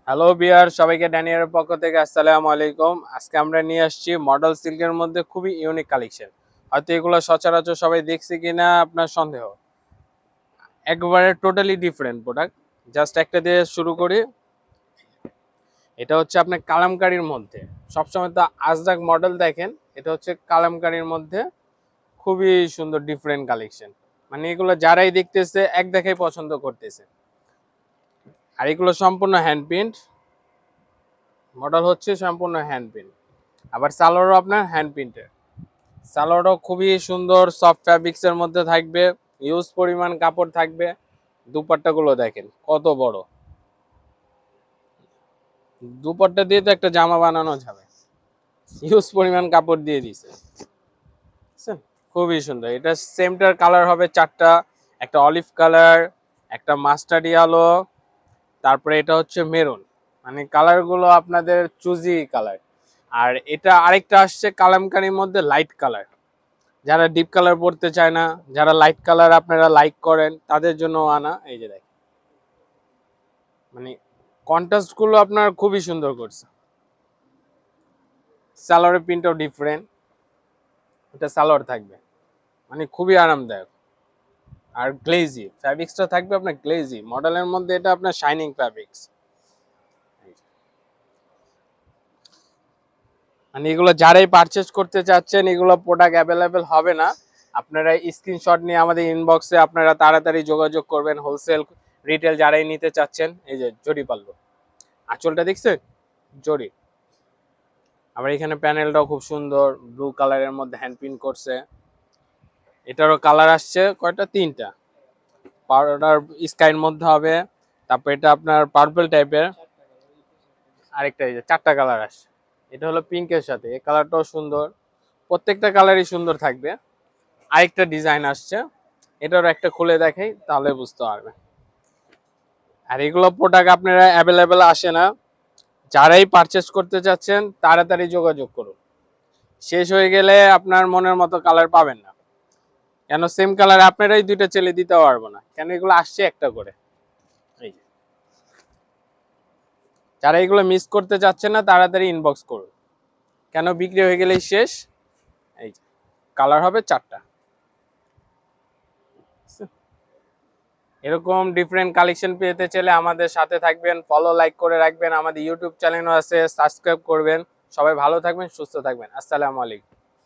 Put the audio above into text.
Hello বিয়ার, সবাইকে ড্যানিয়ারের পক্ষ থেকে আসসালামু আলাইকুম। আজকে আমরা নিয়ে আসছি মডেল সিল্কের মধ্যে খুবই ইউনিক কালেকশন। হয়তো এগুলো সচরাচর সবাই দেখছে কিনা আপনার সন্দেহ। একবারে টোটালি ডিফারেন্ট প্রোডাক্ট। জাস্ট একটা দিয়ে শুরু করি। এটা হচ্ছে আপনার কালামকারীর মধ্যে। সবসময় তো আজরাক মডেল দেখেন, এটা হচ্ছে কালামকারীর মধ্যে খুবই সুন্দর ডিফারেন্ট কালেকশন। মানে এগুলো যারাই দেখতেছে এক দেখাই পছন্দ করতেছে। আর এগুলো সম্পূর্ণ হ্যান্ড প্রিন্ট মডেল, হচ্ছে সম্পূর্ণ হ্যান্ড প্রিন্ট। আবার সালোয়ারও আপনার হ্যান্ড প্রিন্টের। সালোয়ারও খুবই সুন্দর সফট ফ্যাব্রিক্স এর মধ্যে থাকবে, ইউজ পরিমাণ কাপড় থাকবে। দুপাট্টা গুলো দেখেন কত বড়, দুপাট্টা দিয়ে তো একটা জামা বানানো যাবে, ইউজ পরিমাণ কাপড় দিয়ে দিছে। বুঝছেন? খুবই সুন্দর। এটা সেমটার কালার হবে চারটা, একটা অলিভ কালার, একটা মাস্টার্ড ইয়েলো, তারপরে এটা হচ্ছে মেরুন। মানে কালার গুলো আপনাদের চুজি কালার। আর এটা আরেকটা আসছে কালামকারীর মধ্যে লাইট কালার। যারা ডিপ কালার পড়তে চায় না, যারা লাইট কালার আপনারা লাইক করেন, তাদের জন্য আনা। এই যে দেখ, মানে কন্ট্রাস্ট গুলো আপনার খুবই সুন্দর করছে। সালোয়ারের প্রিন্টও ডিফারেন্ট, এটা সালোয়ার থাকবে, মানে খুবই আরামদায়ক। আর গ্লেজি ফ্যাব্রিক্সটা থাকবে আপনার, গ্লেজি মডেলের মধ্যে এটা আপনার শাইনিং ফ্যাব্রিক্স। মানে এগুলো যারাই পারচেজ করতে চাচ্ছেন, এগুলো প্রোডাক্ট অ্যাভেলেবেল হবে না। আপনারা স্ক্রিনশট নিয়ে আমাদের ইনবক্সে আপনারা তাড়াতাড়ি যোগাযোগ করবেন। হোলসেল রিটেল যারাই নিতে চাচ্ছেন, এই যে জরি পাল্লু, আঁচলটা দেখছেন জরি। আবার এখানে প্যানেলটাও খুব সুন্দর, ব্লু কালারের মধ্যে হ্যান্ড প্রিন্ট করছে। এটারও কালার আসছে কয়টা, তিনটা। পাউডার স্কাইয়ের মধ্যে হবে, তারপর এটা আপনার পার্পল টাইপের, আরেকটা এই যে চারটা কালার আসছে। এটা হলো পিঙ্কের সাথে, এই কালারটাও সুন্দর। প্রত্যেকটা কালারই সুন্দর থাকবে। আরেকটা ডিজাইন আসছে, এটারও একটা খুলে দেখাই তাহলে বুঝতে পারবেন। আর এগুলো প্রোডাক্ট আপনারা অ্যাভেলেবেল আসে না। যারাই পারচেস করতে চাচ্ছেন তাড়াতাড়ি যোগাযোগ করুন। শেষ হয়ে গেলে আপনার মনের মতো কালার পাবেন না। কেন সেম কালার আপনারাই দুইটা চেলে দিতে পারবো না, কেন এগুলো আসছে একটা করে। এই যে, যারা এগুলো মিস করতে চাচ্ছেন না তাড়াতাড়ি ইনবক্স করুন, কেন বিক্রি হয়ে গেলেই শেষ। এই যে, কালার হবে চারটা। এরকম ডিফারেন্ট কালেকশন পেতে চাইলে আমাদের সাথে থাকবেন, ফলো লাইক করে রাখবেন। আমাদের ইউটিউব চ্যানেলও আছে, সাবস্ক্রাইব করবেন। সবাই ভালো থাকবেন, সুস্থ থাকবেন। আসসালামু আলাইকুম।